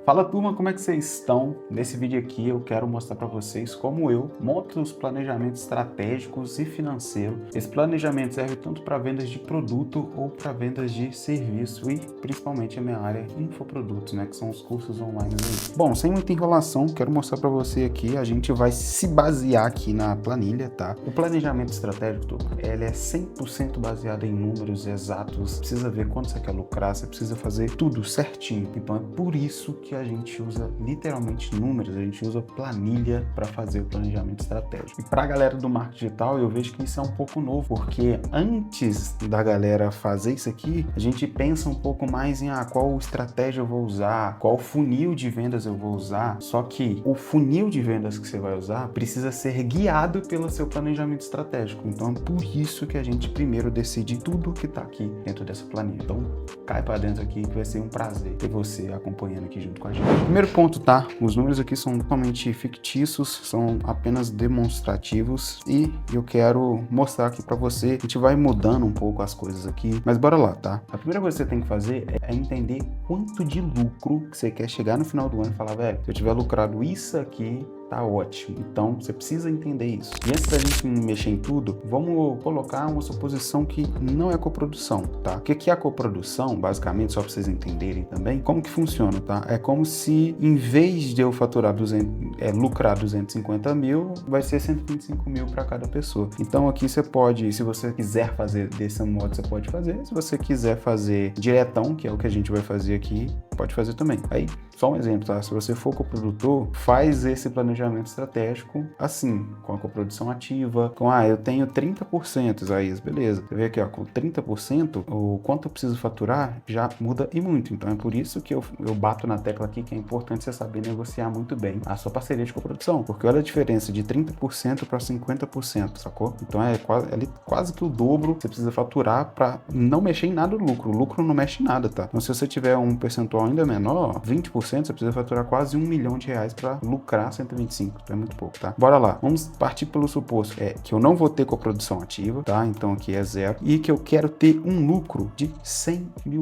Fala turma, como é que vocês estão? Nesse vídeo aqui eu quero mostrar para vocês como eu monto os planejamentos estratégicos e financeiros. Esse planejamento serve tanto para vendas de produto ou para vendas de serviço e principalmente a minha área infoprodutos, né, que são os cursos online aí. Bom, sem muita enrolação, quero mostrar para você aqui, a gente vai se basear aqui na planilha, tá? O planejamento estratégico, turma, ele é 100% baseado em números exatos, precisa ver quanto você quer lucrar, você precisa fazer tudo certinho. Então é por isso que a gente usa literalmente números, a gente usa planilha para fazer o planejamento estratégico. E para a galera do marketing digital, eu vejo que isso é um pouco novo, porque antes da galera fazer isso aqui, a gente pensa um pouco mais em qual estratégia eu vou usar, qual funil de vendas eu vou usar, só que o funil de vendas que você vai usar precisa ser guiado pelo seu planejamento estratégico. Então é por isso que a gente primeiro decide tudo que está aqui dentro dessa planilha. Então cai para dentro aqui que vai ser um prazer ter você acompanhando aqui junto com a gente. Primeiro ponto, tá? Os números aqui são totalmente fictícios, são apenas demonstrativos e eu quero mostrar aqui para você. A gente vai mudando um pouco as coisas aqui, mas bora lá, tá? A primeira coisa que você tem que fazer é entender quanto de lucro que você quer chegar no final do ano e falar, velho, se eu tiver lucrado isso aqui, tá ótimo. Então, você precisa entender isso. E antes da gente mexer em tudo, vamos colocar uma suposição que não é coprodução, tá? O que é a coprodução, basicamente, só para vocês entenderem também, como que funciona, tá? É como se, em vez de eu faturar lucrar 250 mil, vai ser 125 mil para cada pessoa. Então, aqui você pode, se você quiser fazer desse modo, você pode fazer. Se você quiser fazer diretão, que é o que a gente vai fazer aqui, pode fazer também. Aí, só um exemplo, tá? Se você for coprodutor, faz esse planejamento estratégico assim, com a coprodução ativa, com, eu tenho 30%, Isaías, beleza. Você vê aqui, ó, com 30%, o quanto eu preciso faturar já muda e muito. Então é por isso que eu bato na tecla aqui que é importante você saber negociar muito bem a sua parceria de coprodução, porque olha a diferença de 30% para 50%, sacou? Então é quase que o dobro que você precisa faturar para não mexer em nada do lucro. O lucro não mexe em nada, tá? Então se você tiver um percentual ainda menor, 20%, você precisa faturar quase R$1 milhão para lucrar 125, então é muito pouco, tá? Bora lá, vamos partir pelo suposto que eu não vou ter coprodução ativa, tá? Então aqui é zero, e que eu quero ter um lucro de R$100 mil.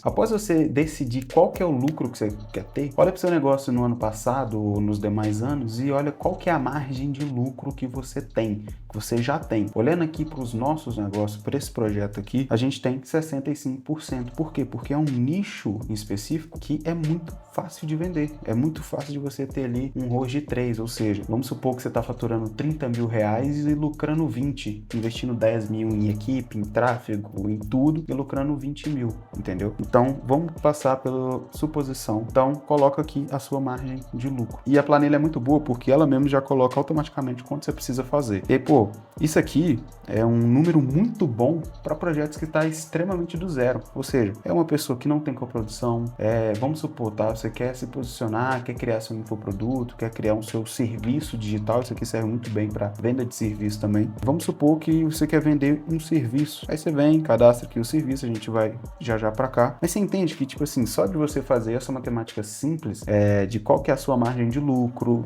Após você decidir qual que é o lucro que você quer ter, olha para o seu negócio no ano passado ou nos demais anos e olha qual que é a margem de lucro que você tem, que você já tem. Olhando aqui para os nossos negócios, para esse projeto aqui, a gente tem 65%. Por quê? Porque é um nicho em específico que é muito fácil de vender, é muito fácil de você ter ali um ROAS de 3, ou seja, vamos supor que você está faturando R$30 mil e lucrando 20, investindo 10 mil em equipe, em tráfego, em tudo e lucrando 20 mil, entendeu? Então, vamos passar pela suposição. Então, coloca aqui a sua margem de lucro. E a planilha é muito boa porque ela mesmo já coloca automaticamente quanto você precisa fazer. E, isso aqui é um número muito bom para projetos que está extremamente do zero, ou seja, é uma pessoa que não tem coprodução, vamos supor, tá? Você quer se posicionar, quer criar seu infoproduto, quer criar um seu serviço digital, isso aqui serve muito bem para venda de serviço também. Vamos supor que você quer vender um serviço, aí você vem, cadastra aqui o serviço, a gente vai já para cá, mas você entende que, tipo assim, só de você fazer essa matemática simples, de qual que é a sua margem de lucro,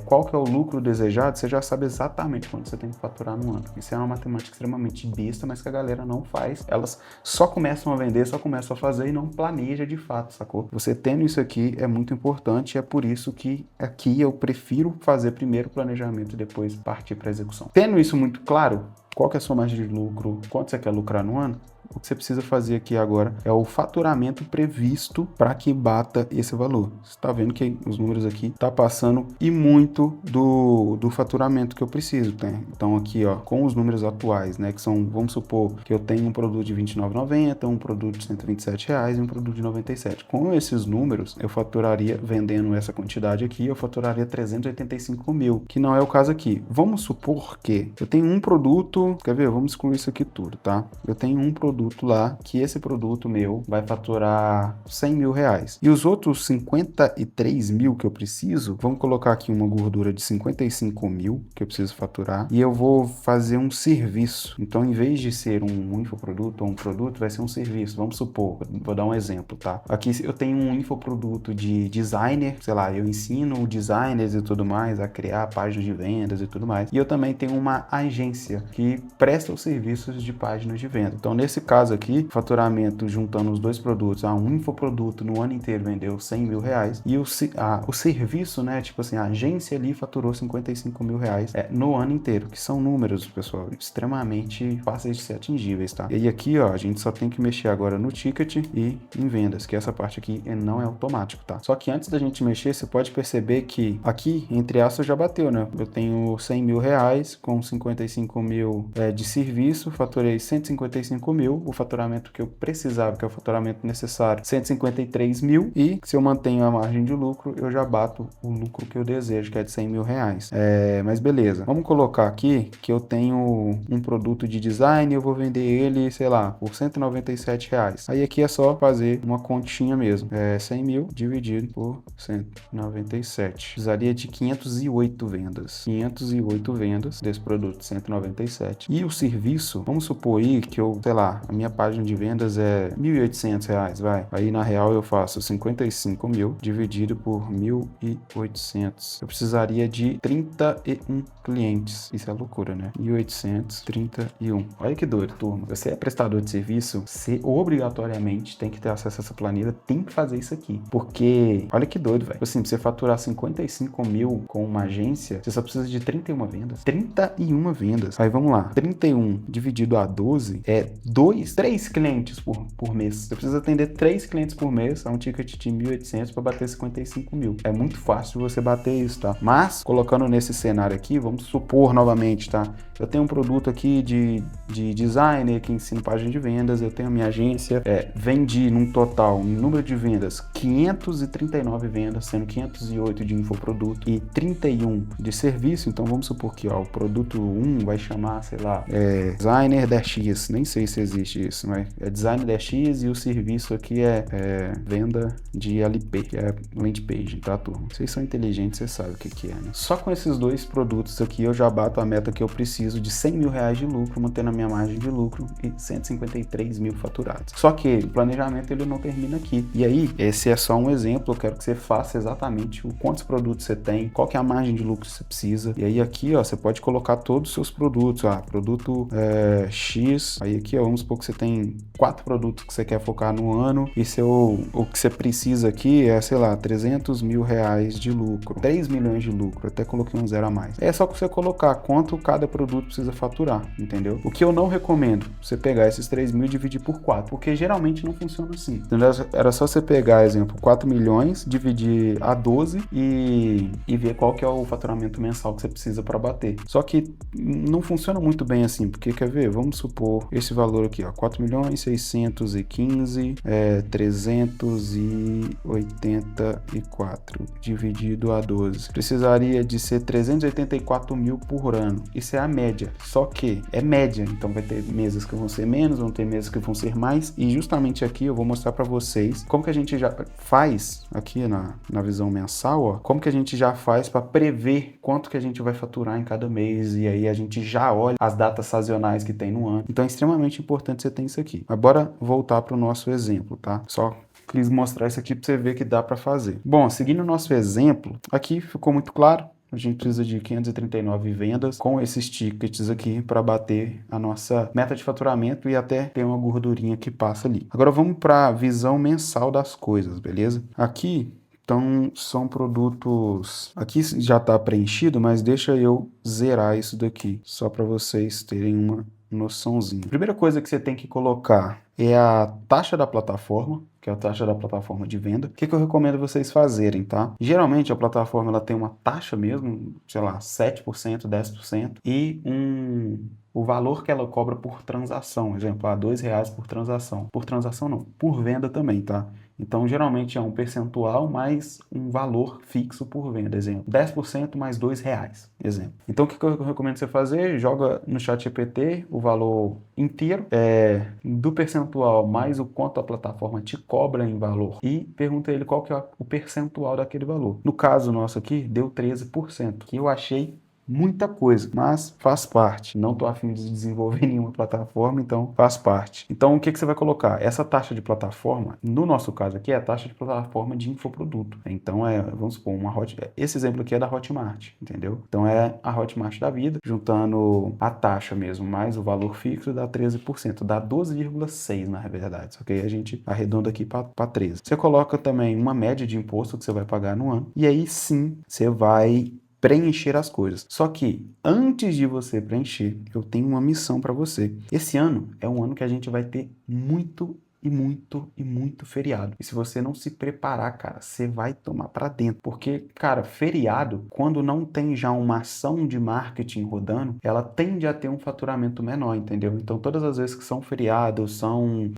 qual que é o lucro desejado, você já sabe exatamente quanto você tem que faturar no ano. Isso é uma matemática extremamente besta, mas que a galera não faz, elas só começam a vender, só começam a fazer e não planeja de fato, sacou? Você tendo isso aqui é muito importante, é por isso que aqui eu prefiro fazer primeiro o planejamento e depois partir para a execução. Tendo isso muito claro, qual que é a sua margem de lucro, quanto você quer lucrar no ano, o que você precisa fazer aqui agora é o faturamento previsto para que bata esse valor. Você está vendo que os números aqui tá passando e muito do faturamento que eu preciso, tá? Então aqui, ó, com os números atuais, né, que são, vamos supor que eu tenho um produto de R$29,90, um produto de R$127 e um produto de R$97. Com esses números, eu faturaria, vendendo essa quantidade aqui, eu faturaria 385 mil, que não é o caso aqui. Vamos supor que eu tenho um produto, quer ver? Vamos excluir isso aqui tudo, tá? Eu tenho um produto lá, que esse produto meu vai faturar R$100 mil. E os outros 53 mil que eu preciso, vamos colocar aqui uma gordura de 55 mil que eu preciso faturar e eu vou fazer um serviço. Então, em vez de ser um infoproduto ou um produto, vai ser um serviço. Vamos supor, vou dar um exemplo, tá? Aqui eu tenho um infoproduto de designer, sei lá, eu ensino designers e tudo mais a criar páginas de vendas e tudo mais. E eu também tenho uma agência que presta os serviços de páginas de venda. Então, nesse caso aqui, faturamento juntando os dois produtos, um infoproduto no ano inteiro vendeu 100 mil reais e o serviço, né, tipo assim, a agência ali faturou 55 mil reais no ano inteiro, que são números, pessoal, extremamente fáceis de ser atingíveis, tá? E aí aqui, ó, a gente só tem que mexer agora no ticket e em vendas, que essa parte aqui não é automático, tá? Só que antes da gente mexer, você pode perceber que aqui, entre aspas, já bateu, né? Eu tenho 100 mil reais com 55 mil de serviço, faturei 155 mil, o faturamento que eu precisava, que é o faturamento necessário, 153 mil, e se eu mantenho a margem de lucro, eu já bato o lucro que eu desejo, que é de 100 mil reais. Mas beleza, vamos colocar aqui que eu tenho um produto de design, eu vou vender ele, sei lá, por 197 reais. Aí aqui é só fazer uma continha mesmo, 100 mil dividido por 197. Precisaria de 508 vendas. 508 vendas desse produto, 197. E o serviço, vamos supor aí que eu, sei lá, a minha página de vendas é 1.800 reais, vai. Aí na real eu faço 55 mil dividido por 1.800. Eu precisaria de 31 clientes. Isso é loucura, né? 1.831. Olha que doido, turma. Você é prestador de serviço, você obrigatoriamente tem que ter acesso a essa planilha, tem que fazer isso aqui. Porque, olha que doido, velho. Assim, pra você faturar 55 mil com uma agência, você só precisa de 31 vendas. 31 vendas. Aí vamos lá. 31 dividido a 12 é 3 clientes por mês. Você precisa atender 3 clientes por mês, a um ticket de 1.800 para bater 55 mil. É muito fácil você bater isso, tá? Mas, colocando nesse cenário aqui, vamos supor novamente, tá? Eu tenho um produto aqui de designer que ensina página de vendas, eu tenho a minha agência, vendi num total, um número de vendas, 539 vendas, sendo 508 de infoproduto e 31 de serviço. Então vamos supor que o produto 1 vai chamar, sei lá, Designer 10x, nem sei se existe isso, mas é Designer 10x e o serviço aqui é venda de LP, que é landing page, tá, turma? Vocês são inteligentes, vocês sabem o que é, né? Só com esses dois produtos aqui eu já bato a meta que eu preciso de 100 mil reais de lucro, mantendo a minha margem de lucro e 153 mil faturados. Só que o planejamento ele não termina aqui. E aí, esse é só um exemplo, eu quero que você faça exatamente quantos produtos você tem, qual que é a margem de lucro que você precisa. E aí aqui, ó, você pode colocar todos os seus produtos, produto X, aí aqui, ó, vamos supor que você tem 4 produtos que você quer focar no ano e o que você precisa aqui é, sei lá, 300 mil reais de lucro, 3 milhões de lucro, até coloquei um zero a mais. É só que você colocar quanto cada produto precisa faturar, entendeu? O que eu não recomendo, você pegar esses 3 mil e dividir por 4, porque geralmente não funciona assim, entendeu? Era só você pegar, exemplo, 4 milhões, dividir a 12 e ver qual que é o faturamento mensal que você precisa para bater. Só que não funciona muito bem assim, porque quer ver? Vamos supor esse valor aqui, ó, 4 milhões 615 384 dividido a 12. Precisaria de ser 384 mil por ano. Isso é a média. Só que é média, então vai ter meses que vão ser menos, vão ter meses que vão ser mais, e justamente aqui eu vou mostrar para vocês como que a gente já faz aqui na visão mensal, ó, como que a gente já faz para prever quanto que a gente vai faturar em cada mês, e aí a gente já olha as datas sazonais que tem no ano. Então é extremamente importante você ter isso aqui. Mas bora voltar para o nosso exemplo, tá? Só quis mostrar isso aqui para você ver que dá para fazer. Bom, seguindo o nosso exemplo, aqui ficou muito claro. A gente precisa de 539 vendas com esses tickets aqui para bater a nossa meta de faturamento e até ter uma gordurinha que passa ali. Agora vamos para a visão mensal das coisas, beleza? Aqui então são produtos, aqui já está preenchido, mas deixa eu zerar isso daqui, só para vocês terem uma noçãozinha. A primeira coisa que você tem que colocar é a taxa da plataforma, que é a taxa da plataforma de venda. O que eu recomendo vocês fazerem, tá? Geralmente a plataforma ela tem uma taxa mesmo, sei lá, 7%, 10% e o valor que ela cobra por transação, exemplo, R$2 por transação. Por transação não, por venda também, tá? Então, geralmente é um percentual mais um valor fixo por venda, exemplo. 10% mais R$2, exemplo. Então, o que eu recomendo você fazer? Joga no ChatGPT o valor inteiro do percentual mais o quanto a plataforma te cobra em valor e pergunta ele qual que é o percentual daquele valor. No caso nosso aqui, deu 13%, que eu achei muita coisa, mas faz parte. Não tô a fim de desenvolver nenhuma plataforma, então faz parte. Então o que você vai colocar? Essa taxa de plataforma, no nosso caso aqui, é a taxa de plataforma de infoproduto. Então vamos supor, esse exemplo aqui é da Hotmart, entendeu? Então é a Hotmart da vida, juntando a taxa mesmo, mais o valor fixo, dá 13%, dá 12,6% na verdade, só que aí a gente arredonda aqui para 13%. Você coloca também uma média de imposto que você vai pagar no ano, e aí sim, você vai preencher as coisas. Só que antes de você preencher, eu tenho uma missão para você. Esse ano é um ano que a gente vai ter muito feriado. E se você não se preparar, cara, você vai tomar pra dentro. Porque, cara, feriado, quando não tem já uma ação de marketing rodando, ela tende a ter um faturamento menor, entendeu? Então, todas as vezes que são feriados,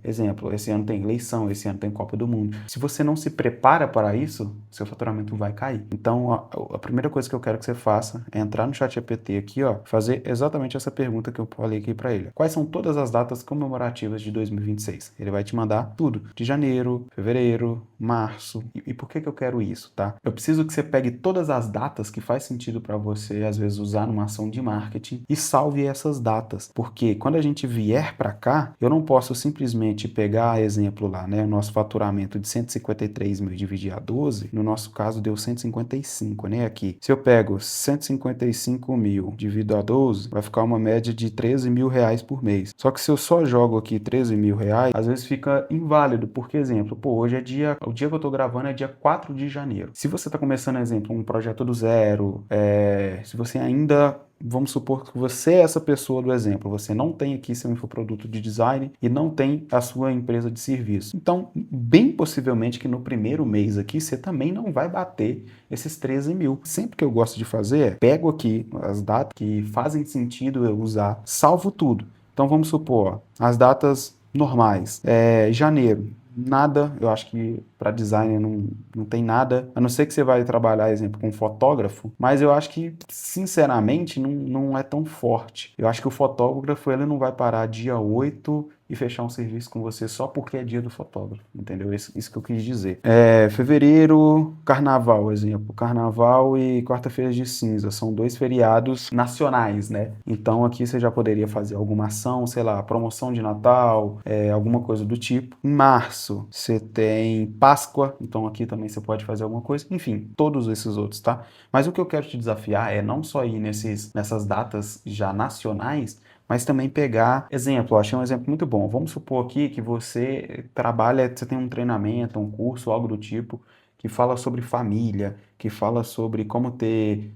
exemplo, esse ano tem eleição, esse ano tem Copa do Mundo. Se você não se prepara para isso, seu faturamento vai cair. Então, a primeira coisa que eu quero que você faça é entrar no ChatGPT aqui, ó, fazer exatamente essa pergunta que eu falei aqui para ele. Quais são todas as datas comemorativas de 2026? Ele vai te mandar tudo, de janeiro, fevereiro, março. E por que eu quero isso, tá? Eu preciso que você pegue todas as datas que faz sentido para você, às vezes, usar numa ação de marketing e salve essas datas. Porque quando a gente vier para cá, eu não posso simplesmente pegar, exemplo lá, né? O nosso faturamento de 153 mil dividir a 12, no nosso caso deu 155, né? Aqui. Se eu pego 155 mil dividido a 12, vai ficar uma média de 13 mil reais por mês. Só que se eu só jogo aqui 13 mil reais, às vezes fica inválido, porque, exemplo, hoje o dia que eu tô gravando é dia 4 de janeiro. Se você tá começando, exemplo, um projeto do zero, se você ainda, vamos supor que você é essa pessoa do exemplo, você não tem aqui seu infoproduto de design e não tem a sua empresa de serviço. Então, bem possivelmente que no primeiro mês aqui, você também não vai bater esses 13 mil. Sempre que eu gosto de fazer, pego aqui as datas que fazem sentido eu usar, salvo tudo. Então, vamos supor, as datas normais. Janeiro, nada, eu acho que para designer não tem nada, a não ser que você vai trabalhar, exemplo, com fotógrafo, mas eu acho que, sinceramente, não é tão forte. Eu acho que o fotógrafo, ele não vai parar dia 8 e fechar um serviço com você só porque é dia do fotógrafo, entendeu? Isso que eu quis dizer. Fevereiro, carnaval, exemplo. Carnaval e quarta-feira de cinza, são 2 feriados nacionais, né? Então aqui você já poderia fazer alguma ação, sei lá, promoção de Natal, alguma coisa do tipo. Em março, você tem Páscoa, então aqui também você pode fazer alguma coisa. Enfim, todos esses outros, tá? Mas o que eu quero te desafiar é não só ir nessas datas já nacionais, mas também pegar, exemplo, eu achei um exemplo muito bom. Vamos supor aqui que você tem um treinamento, um curso, algo do tipo, que fala sobre família, que fala sobre como ter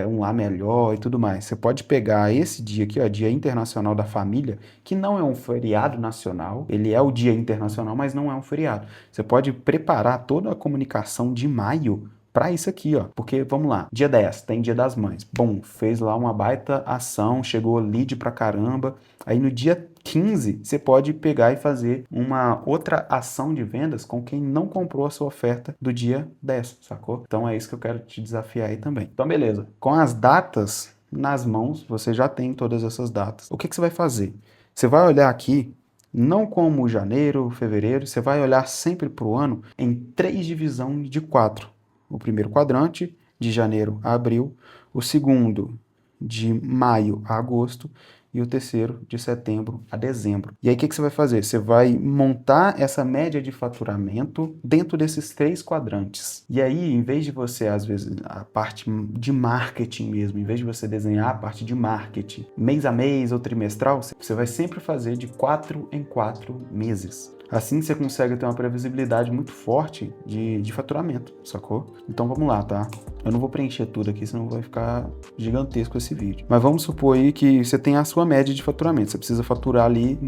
um lar melhor e tudo mais. Você pode pegar esse dia aqui, ó, Dia Internacional da Família, que não é um feriado nacional, ele é o Dia Internacional, mas não é um feriado. Você pode preparar toda a comunicação de maio para isso aqui, ó. Porque, vamos lá, dia 10, tem Dia das Mães. Bom, fez lá uma baita ação, chegou lead pra caramba. Aí no dia 15, você pode pegar e fazer uma outra ação de vendas com quem não comprou a sua oferta do dia 10, sacou? Então é isso que eu quero te desafiar aí também. Então, beleza. Com as datas nas mãos, você já tem todas essas datas. O que você vai fazer? Você vai olhar aqui, não como janeiro, fevereiro, você vai olhar sempre para o ano em 3 divisões de 4. O primeiro quadrante, de janeiro a abril, o segundo, de maio a agosto, e o terceiro, de setembro a dezembro. E aí, o que você vai fazer? Você vai montar essa média de faturamento dentro desses 3 quadrantes. E aí, em vez de você, às vezes, a parte de marketing mesmo, em vez de você desenhar a parte de marketing mês a mês ou trimestral, você vai sempre fazer de 4 em 4 meses. Assim você consegue ter uma previsibilidade muito forte de faturamento, sacou? Então vamos lá, tá? Eu não vou preencher tudo aqui, senão vai ficar gigantesco esse vídeo. Mas vamos supor aí que você tem a sua média de faturamento. Você precisa faturar ali,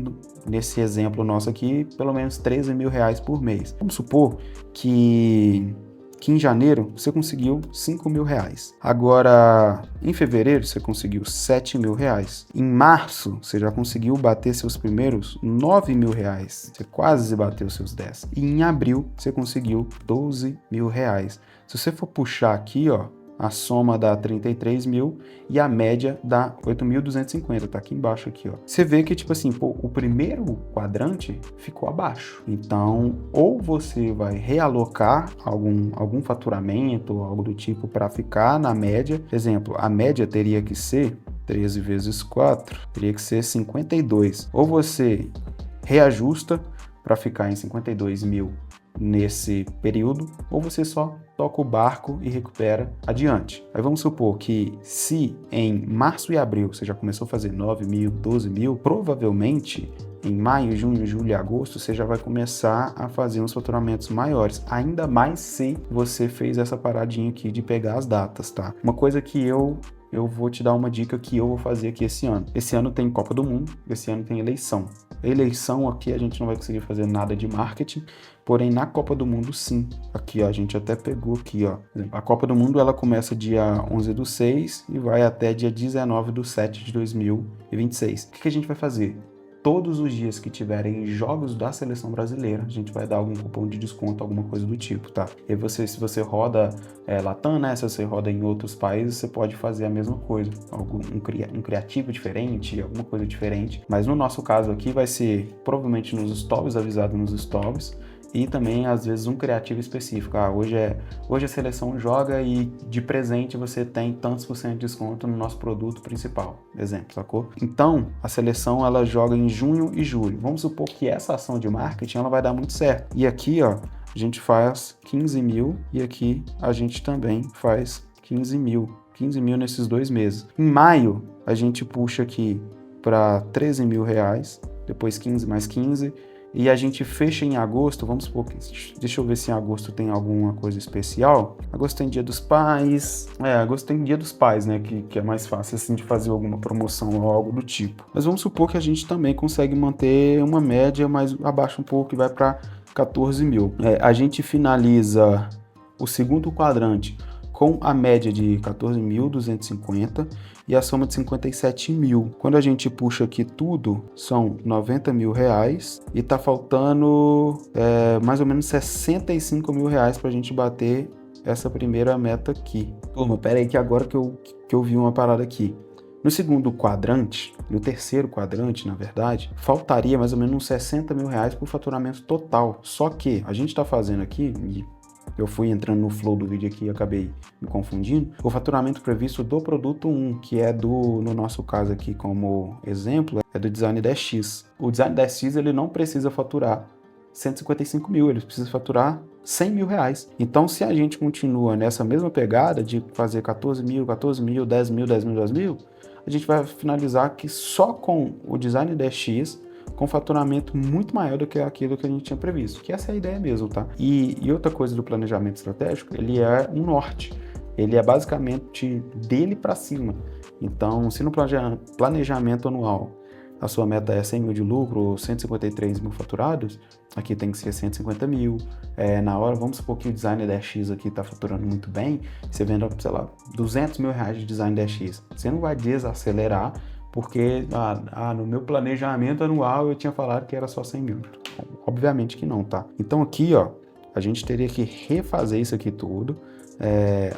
nesse exemplo nosso aqui, pelo menos 13 mil reais por mês. Vamos supor que em janeiro você conseguiu 5 mil reais. Agora, em fevereiro você conseguiu 7 mil reais. Em março você já conseguiu bater seus primeiros 9 mil reais. Você quase bateu seus 10. E em abril você conseguiu 12 mil reais. Se você for puxar aqui, ó, a soma dá 33 mil e a média dá 8.250, tá aqui embaixo aqui, ó. Você vê que, tipo assim, pô, o primeiro quadrante ficou abaixo. Então, ou você vai realocar algum faturamento, algo do tipo, para ficar na média. Exemplo, a média teria que ser 13 vezes 4, teria que ser 52. Ou você reajusta para ficar em 52 mil nesse período, ou você só toca o barco e recupera adiante. Aí vamos supor que se em março e abril você já começou a fazer 9 mil, 12 mil, provavelmente em maio, junho, julho e agosto você já vai começar a fazer uns faturamentos maiores, ainda mais se você fez essa paradinha aqui de pegar as datas, tá? Uma coisa que eu vou te dar uma dica que eu vou fazer aqui esse ano. Esse ano tem Copa do Mundo, esse ano tem eleição. Eleição aqui a gente não vai conseguir fazer nada de marketing, porém na Copa do Mundo sim. Aqui ó, a gente até pegou aqui ó. A Copa do Mundo ela começa dia 11/6 e vai até dia 19/7 de 2026. O que a gente vai fazer? Todos os dias que tiverem jogos da seleção brasileira, a gente vai dar algum cupom de desconto, alguma coisa do tipo, tá? E você, se você roda Latam, né? Se você roda em outros países, você pode fazer a mesma coisa. Um criativo diferente, alguma coisa diferente. Mas no nosso caso aqui vai ser provavelmente nos stories, avisado nos stories. E também, às vezes, um criativo específico. Hoje a seleção joga e de presente você tem tantos por cento de desconto no nosso produto principal. Exemplo, sacou? Então, a seleção ela joga em junho e julho. Vamos supor que essa ação de marketing ela vai dar muito certo. E aqui, ó, a gente faz 15 mil e aqui a gente também faz 15 mil. 15 mil nesses 2 meses. Em maio, a gente puxa aqui para 13 mil reais, depois 15 mais 15. E a gente fecha em agosto, vamos supor que, deixa eu ver se em agosto tem alguma coisa especial. Agosto tem Dia dos Pais, agosto tem Dia dos Pais, né, que é mais fácil assim de fazer alguma promoção ou algo do tipo. Mas vamos supor que a gente também consegue manter uma média, mas abaixa um pouco e vai para 14 mil. A gente finaliza o segundo quadrante com a média de 14.250 e a soma de 57 mil. Quando a gente puxa aqui tudo, são 90 mil reais e tá faltando mais ou menos 65 mil reais para a gente bater essa primeira meta aqui. Turma, pera aí que agora que eu vi uma parada aqui. No segundo quadrante, no terceiro quadrante, na verdade, faltaria mais ou menos uns 60 mil reais para o faturamento total. Só que a gente está fazendo aqui, e eu fui entrando no flow do vídeo aqui e acabei me confundindo, o faturamento previsto do produto 1, que é no nosso caso aqui como exemplo, é do Design 10X. O Design 10X ele não precisa faturar 155 mil, ele precisa faturar 100 mil reais. Então, se a gente continua nessa mesma pegada de fazer 14 mil, 10 mil, 10 mil, 10 mil, a gente vai finalizar que só com o Design 10X, com faturamento muito maior do que aquilo que a gente tinha previsto, que essa é a ideia mesmo, tá? E outra coisa do planejamento estratégico, ele é um norte, ele é basicamente dele para cima. Então, se no planejamento anual a sua meta é 100 mil de lucro ou 153 mil faturados, aqui tem que ser 150 mil. Na hora, vamos supor que o Design 10X aqui está faturando muito bem, você vende, sei lá, 200 mil reais de Design 10X. Você não vai desacelerar, porque no meu planejamento anual eu tinha falado que era só 100 mil. Obviamente que não, tá? Então aqui, ó, a gente teria que refazer isso aqui tudo,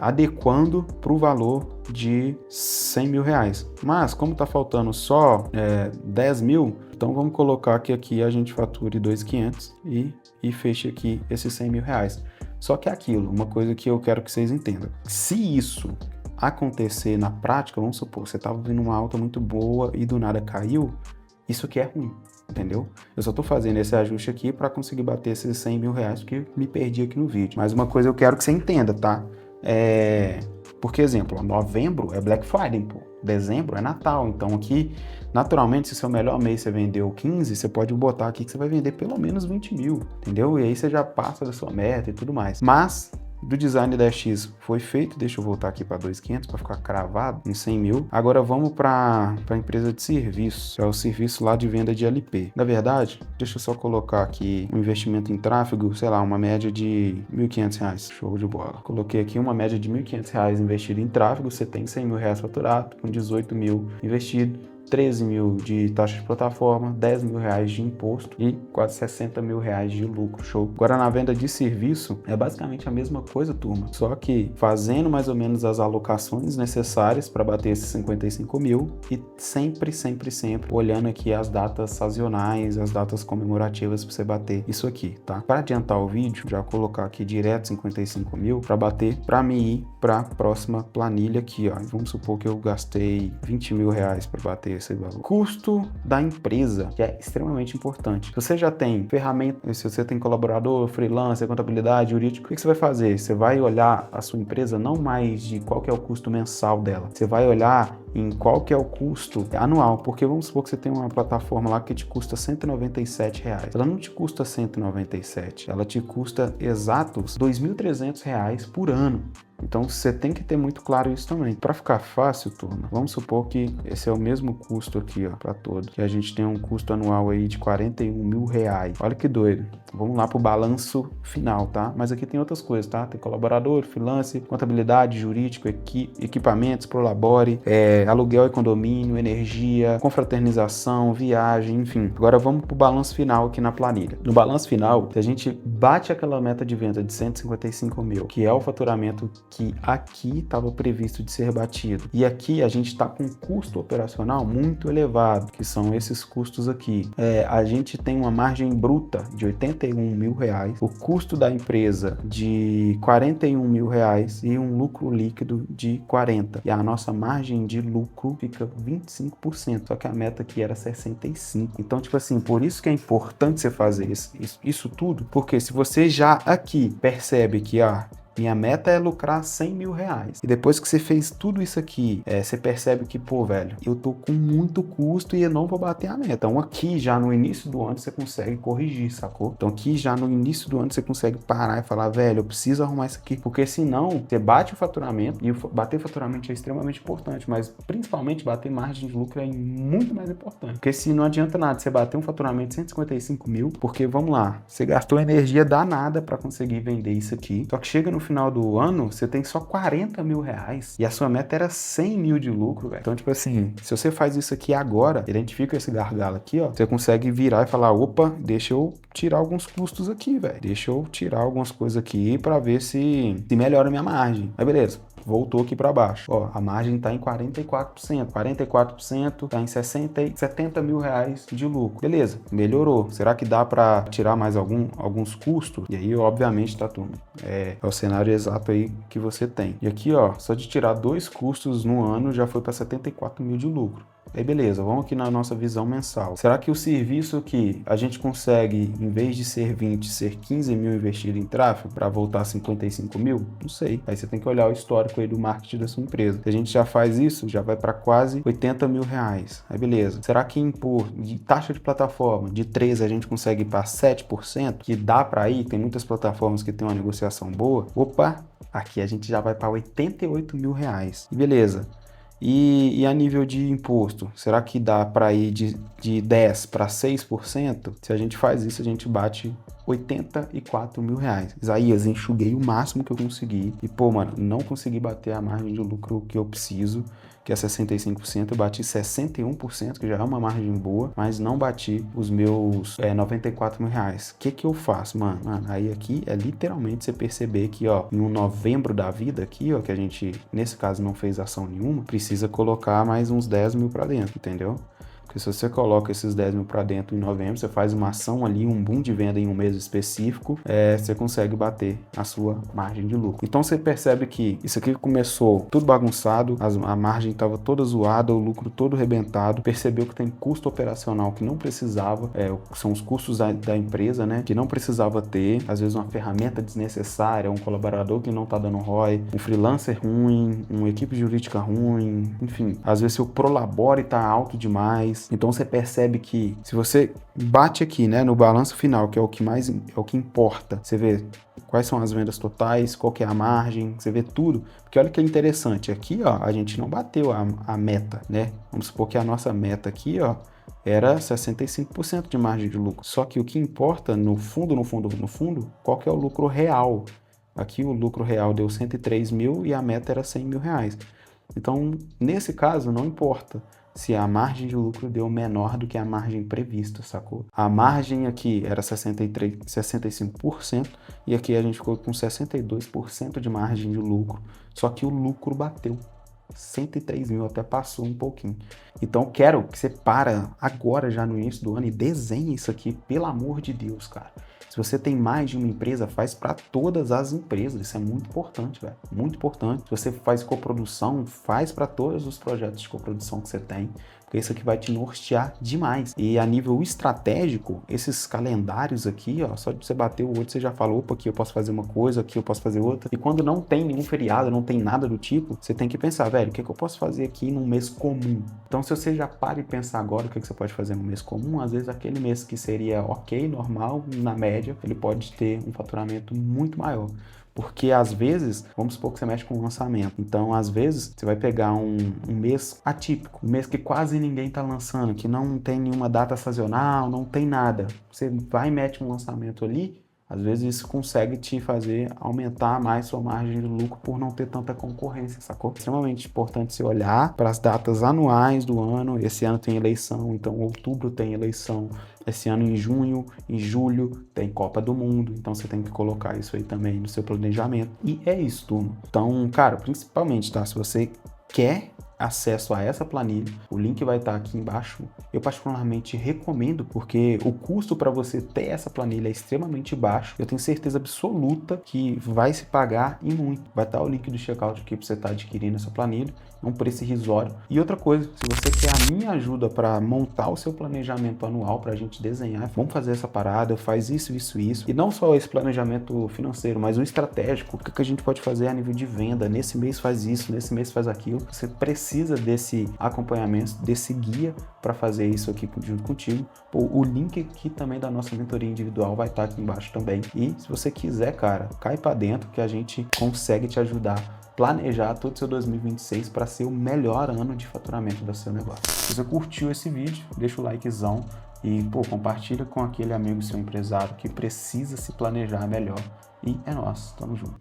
adequando para o valor de 100 mil reais. Mas como tá faltando só 10 mil, então vamos colocar que aqui a gente fature 2.500 e feche aqui esses 100 mil reais. Só que é aquilo, uma coisa que eu quero que vocês entendam. Se isso acontecer na prática, vamos supor, você estava vindo uma alta muito boa e do nada caiu, isso aqui é ruim, entendeu? Eu só tô fazendo esse ajuste aqui para conseguir bater esses 100 mil reais, porque me perdi aqui no vídeo. Mas uma coisa eu quero que você entenda, tá? Porque, exemplo, novembro é Black Friday, pô. Dezembro é Natal, então aqui, naturalmente, se seu melhor mês você vendeu 15, você pode botar aqui que você vai vender pelo menos 20 mil, entendeu? E aí você já passa da sua meta e tudo mais. Mas do Design 10X foi feito, deixa eu voltar aqui para 2.500 para ficar cravado em 100 mil. Agora vamos para a empresa de serviço, é o serviço lá de venda de LP. Na verdade, deixa eu só colocar aqui um investimento em tráfego, sei lá, uma média de R$1.500, show de bola. Coloquei aqui uma média de R$1.500 investido em tráfego, você tem 100 mil reais faturado, com 18 mil investido, 13 mil de taxa de plataforma, 10 mil reais de imposto e quase 60 mil reais de lucro, show. Agora na venda de serviço é basicamente a mesma coisa, turma, só que fazendo mais ou menos as alocações necessárias para bater esses 55 mil e sempre olhando aqui as datas sazonais, as datas comemorativas para você bater isso aqui, tá? Para adiantar o vídeo, já vou colocar aqui direto 55 mil para bater, para me ir para a próxima planilha aqui, ó. Vamos supor que eu gastei 20 mil reais para bater esse valor. Custo da empresa, que é extremamente importante. Se você já tem ferramenta, se você tem colaborador, freelancer, contabilidade, jurídico, o que você vai fazer? Você vai olhar a sua empresa não mais de qual que é o custo mensal dela, você vai olhar em qual que é o custo anual, porque vamos supor que você tem uma plataforma lá que te custa R$197. Ela não te custa 197, ela te custa exatos R$2.300 por ano. Então você tem que ter muito claro isso também. Para ficar fácil, turma, vamos supor que esse é o mesmo custo aqui, ó, para todos. Que a gente tem um custo anual aí de 41 mil reais. Olha que doido. Vamos lá pro balanço final, tá? Mas aqui tem outras coisas, tá? Tem colaborador, freelance, contabilidade, jurídico, equipamentos, Prolabore, aluguel e condomínio, energia, confraternização, viagem, enfim. Agora vamos pro balanço final aqui na planilha. No balanço final, se a gente bate aquela meta de venda de 155 mil, que é o faturamento que aqui estava previsto de ser batido, e aqui a gente está com um custo operacional muito elevado, que são esses custos aqui. A gente tem uma margem bruta de 81 mil reais, o custo da empresa de 41 mil reais e um lucro líquido de 40. E a nossa margem de lucro fica 25%, só que a meta aqui era 65%. Então, tipo assim, por isso que é importante você fazer isso tudo, porque se você já aqui percebe que minha meta é lucrar 100 mil reais. E depois que você fez tudo isso aqui, você percebe que, pô, velho, eu tô com muito custo e eu não vou bater a meta. Então aqui já no início do ano você consegue corrigir, sacou? Então aqui já no início do ano você consegue parar e falar, velho, eu preciso arrumar isso aqui. Porque senão você bate o faturamento, e bater faturamento é extremamente importante, mas principalmente bater margem de lucro é muito mais importante. Porque se não adianta nada você bater um faturamento de 155 mil, porque vamos lá, você gastou energia danada para conseguir vender isso aqui, só que chega no final do ano, você tem só 40 mil reais e a sua meta era 100 mil de lucro, velho. Então, tipo assim, se você faz isso aqui agora, identifica esse gargalo aqui, ó, você consegue virar e falar, opa, deixa eu tirar alguns custos aqui, velho. Deixa eu tirar algumas coisas aqui para ver se melhora a minha margem. Aí, beleza. Voltou aqui para baixo. Ó, a margem está em 44%. 44% está em 70 mil reais de lucro. Beleza, melhorou. Será que dá para tirar mais alguns custos? E aí, obviamente, tá tudo. É o cenário exato aí que você tem. E aqui, ó, só de tirar 2 custos no ano já foi para 74 mil de lucro. Aí beleza, vamos aqui na nossa visão mensal. Será que o serviço que a gente consegue, em vez de ser 20, ser 15 mil investido em tráfego para voltar a 55 mil? Não sei. Aí você tem que olhar o histórico aí do marketing da sua empresa. Se a gente já faz isso, já vai para quase 80 mil reais. Aí beleza. Será que impor de taxa de plataforma de 13 a gente consegue ir para 7%? Que dá para ir? Tem muitas plataformas que tem uma negociação boa. Opa, aqui a gente já vai para 88 mil reais. E beleza. E a nível de imposto, será que dá para ir de 10 para 6%? Se a gente faz isso, a gente bate 84 mil reais. Isaías, enxuguei o máximo que eu consegui. E, pô, mano, não consegui bater a margem de lucro que eu preciso, que é 65%. Eu bati 61%, que já é uma margem boa, mas não bati os meus 94 mil reais. O que eu faço, mano? Aí aqui é literalmente você perceber que, ó, em um novembro da vida aqui, ó, que a gente, nesse caso, não fez ação nenhuma, precisa colocar mais uns 10 mil pra dentro, entendeu? Porque se você coloca esses 10 mil para dentro em novembro, você faz uma ação ali, um boom de venda em um mês específico, você consegue bater a sua margem de lucro. Então você percebe que isso aqui começou tudo bagunçado, a margem estava toda zoada, o lucro todo arrebentado, percebeu que tem custo operacional que não precisava, são os custos da empresa, né, que não precisava ter, às vezes uma ferramenta desnecessária, um colaborador que não está dando ROI, um freelancer ruim, uma equipe jurídica ruim, enfim, às vezes seu Prolabore está alto demais. Então você percebe que se você bate aqui, né, no balanço final, que é o que importa, você vê quais são as vendas totais, qual que é a margem, você vê tudo. Porque olha que interessante, aqui, ó, a gente não bateu a meta, né? Vamos supor que a nossa meta aqui, ó, era 65% de margem de lucro. Só que o que importa no fundo, qual que é o lucro real? Aqui o lucro real deu 103 mil e a meta era 100 mil reais. Então, nesse caso, não importa se a margem de lucro deu menor do que a margem prevista, sacou? A margem aqui era 65% e aqui a gente ficou com 62% de margem de lucro, só que o lucro bateu 103 mil, até passou um pouquinho. Então quero que você para agora já no início do ano e desenhe isso aqui, pelo amor de Deus, cara. Se você tem mais de uma empresa, faz para todas as empresas. Isso é muito importante, velho. Muito importante. Se você faz coprodução, faz para todos os projetos de coprodução que você tem, porque isso aqui vai te nortear demais. E a nível estratégico, esses calendários aqui, ó, só de você bater o olho, você já falou, opa, aqui eu posso fazer uma coisa, aqui eu posso fazer outra. E quando não tem nenhum feriado, não tem nada do tipo, você tem que pensar, velho, o que eu posso fazer aqui num mês comum? Então, se você já para e pensar agora o que você pode fazer no mês comum, às vezes aquele mês que seria ok, normal, na média, ele pode ter um faturamento muito maior. Porque às vezes, vamos supor que você mexe com um lançamento. Então, às vezes, você vai pegar um mês atípico, um mês que quase ninguém está lançando, que não tem nenhuma data sazonal, não tem nada. Você vai e mete um lançamento ali, às vezes isso consegue te fazer aumentar mais sua margem de lucro por não ter tanta concorrência, sacou? Extremamente importante você olhar para as datas anuais do ano. Esse ano tem eleição, então outubro tem eleição. Esse ano em junho, em julho tem Copa do Mundo, então você tem que colocar isso aí também no seu planejamento. E é isso, turma. Então, cara, principalmente, tá? Se você quer acesso a essa planilha, o link vai estar aqui embaixo. Eu particularmente recomendo, porque o custo para você ter essa planilha é extremamente baixo. Eu tenho certeza absoluta que vai se pagar e muito. Vai estar o link do checkout aqui para você estar adquirindo essa planilha, um preço irrisório. E outra coisa, se você quer a minha ajuda para montar o seu planejamento anual, para a gente desenhar, vamos fazer essa parada, faz isso, isso, isso. E não só esse planejamento financeiro, mas o estratégico. O que a gente pode fazer a nível de venda? Nesse mês faz isso, nesse mês faz aquilo. Você precisa desse acompanhamento, desse guia para fazer isso aqui junto contigo. O link aqui também da nossa mentoria individual vai estar aqui embaixo também. E se você quiser, cara, cai para dentro que a gente consegue te ajudar a planejar todo o seu 2026 para ser o melhor ano de faturamento do seu negócio. Se você curtiu esse vídeo, deixa o likezão e compartilha com aquele amigo seu empresário que precisa se planejar melhor. E é nóis, tamo junto.